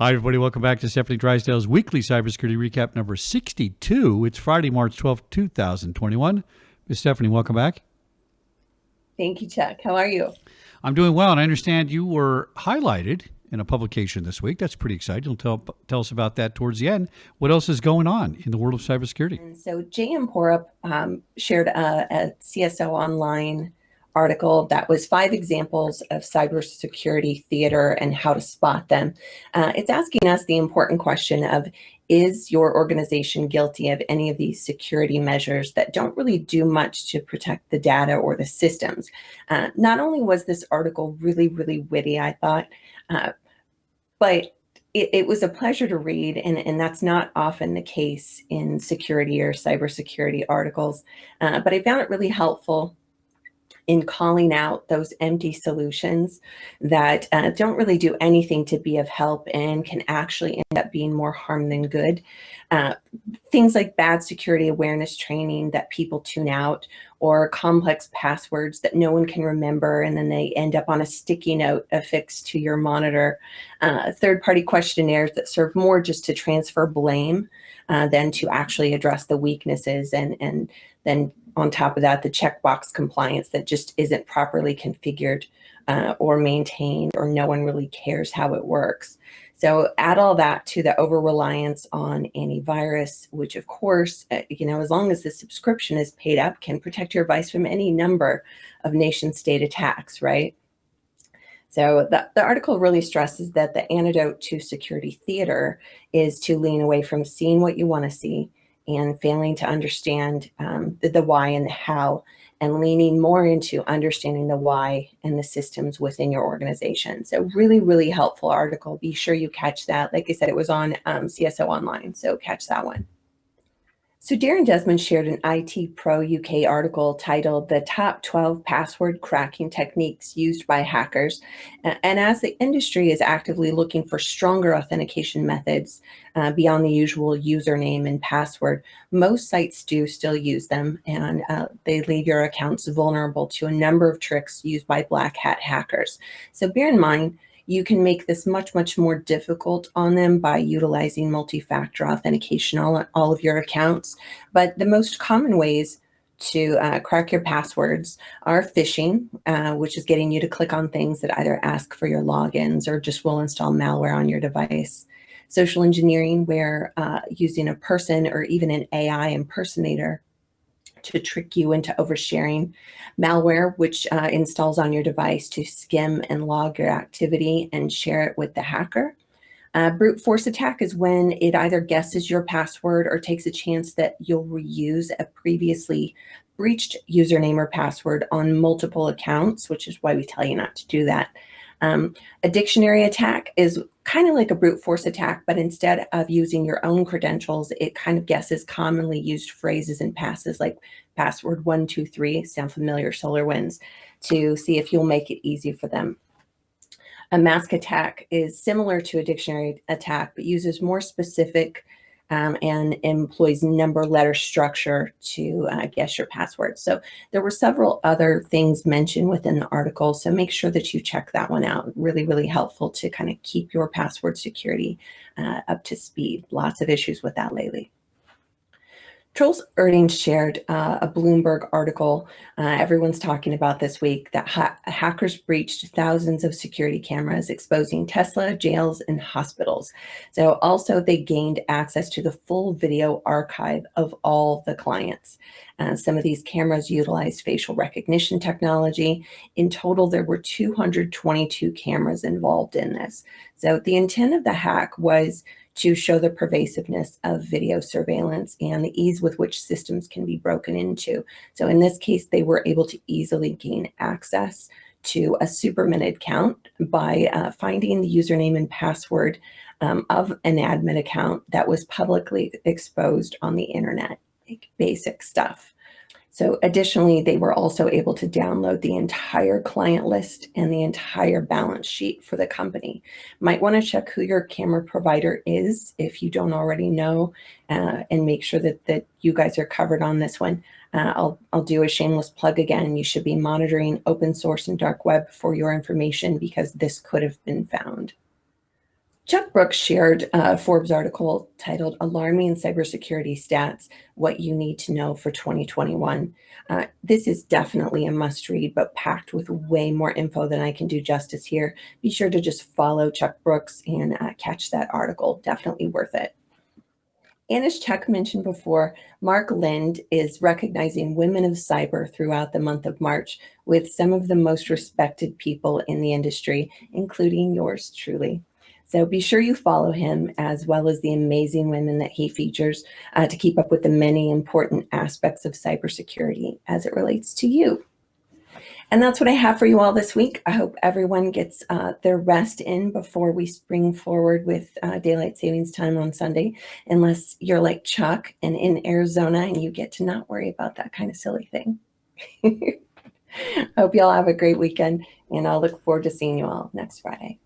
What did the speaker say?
Hi, everybody. Welcome back to Stefanie Drysdale's weekly cybersecurity recap number 62. It's Friday, March 12th, 2021. Ms. Stefanie, welcome back. Thank you, Chuck. How are you? I'm doing well, and I understand you were highlighted in a publication this week. That's pretty exciting. You'll tell us about that towards the end. What else is going on in the world of cybersecurity? And so J.M. Porup shared a CISO Online article that was 5 examples of cybersecurity theater and how to spot them. It's asking us the important question of, is your organization guilty of any of these security measures that don't really do much to protect the data or the systems? Not only was this article really, really witty, I thought, but it was a pleasure to read, and that's not often the case in security or cybersecurity articles. But I found it really helpful in calling out those empty solutions that don't really do anything to be of help and can actually end up being more harm than good. Things like bad security awareness training that people tune out, or complex passwords that no one can remember and then they end up on a sticky note affixed to your monitor. Third-party questionnaires that serve more just to transfer blame than to actually address the weaknesses, and then on top of that, the checkbox compliance that just isn't properly configured or maintained, or no one really cares how it works. So add all that to the over-reliance on antivirus, which of course, as long as the subscription is paid up, can protect your device from any number of nation-state attacks, right? So the article really stresses that the antidote to security theater is to lean away from seeing what you want to see and failing to understand the why and the how, and leaning more into understanding the why and the systems within your organization. So really, really helpful article. Be sure you catch that. Like I said, it was on CISO Online, so catch that one. So Darren Desmond shared an IT Pro UK article titled "The Top 12 Password Cracking Techniques Used by Hackers." And as the industry is actively looking for stronger authentication methods beyond the usual username and password, most sites do still use them, and they leave your accounts vulnerable to a number of tricks used by black hat hackers. So bear in mind, you can make this much, much more difficult on them by utilizing multi-factor authentication on all of your accounts. But the most common ways to crack your passwords are phishing, which is getting you to click on things that either ask for your logins or just will install malware on your device. Social engineering, where using a person or even an AI impersonator to trick you into oversharing. Malware, which installs on your device to skim and log your activity and share it with the hacker. Brute force attack is when it either guesses your password or takes a chance that you'll reuse a previously breached username or password on multiple accounts, which is why we tell you not to do that. A dictionary attack is kind of like a brute force attack, but instead of using your own credentials, it kind of guesses commonly used phrases and passes like password 123, sound familiar, SolarWinds, to see if you'll make it easy for them. A mask attack is similar to a dictionary attack, but uses more specific and employs number letter structure to guess your password. So there were several other things mentioned within the article, so make sure that you check that one out. Really, really helpful to kind of keep your password security up to speed. Lots of issues with that lately. Troll's Earnings shared a Bloomberg article everyone's talking about this week that hackers breached thousands of security cameras, exposing Tesla, jails, and hospitals. So also they gained access to the full video archive of all the clients. Some of these cameras utilized facial recognition technology. In total, there were 222 cameras involved in this. So the intent of the hack was to show the pervasiveness of video surveillance and the ease with which systems can be broken into. So in this case, they were able to easily gain access to a Superman account by finding the username and password of an admin account that was publicly exposed on the internet, like basic stuff. So additionally, they were also able to download the entire client list and the entire balance sheet for the company. Might want to check who your camera provider is if you don't already know, and make sure that you guys are covered on this one. I'll do a shameless plug again. You should be monitoring open source and dark web for your information because this could have been found. Chuck Brooks shared a Forbes article titled Alarming Cybersecurity Stats, What You Need to Know for 2021. This is definitely a must read, but packed with way more info than I can do justice here. Be sure to just follow Chuck Brooks and catch that article. Definitely worth it. And as Chuck mentioned before, Mark Lind is recognizing women of cyber throughout the month of March with some of the most respected people in the industry, including yours truly. So be sure you follow him as well as the amazing women that he features to keep up with the many important aspects of cybersecurity as it relates to you. And that's what I have for you all this week. I hope everyone gets their rest in before we spring forward with daylight savings time on Sunday, unless you're like Chuck and in Arizona and you get to not worry about that kind of silly thing. I hope you all have a great weekend, and I'll look forward to seeing you all next Friday.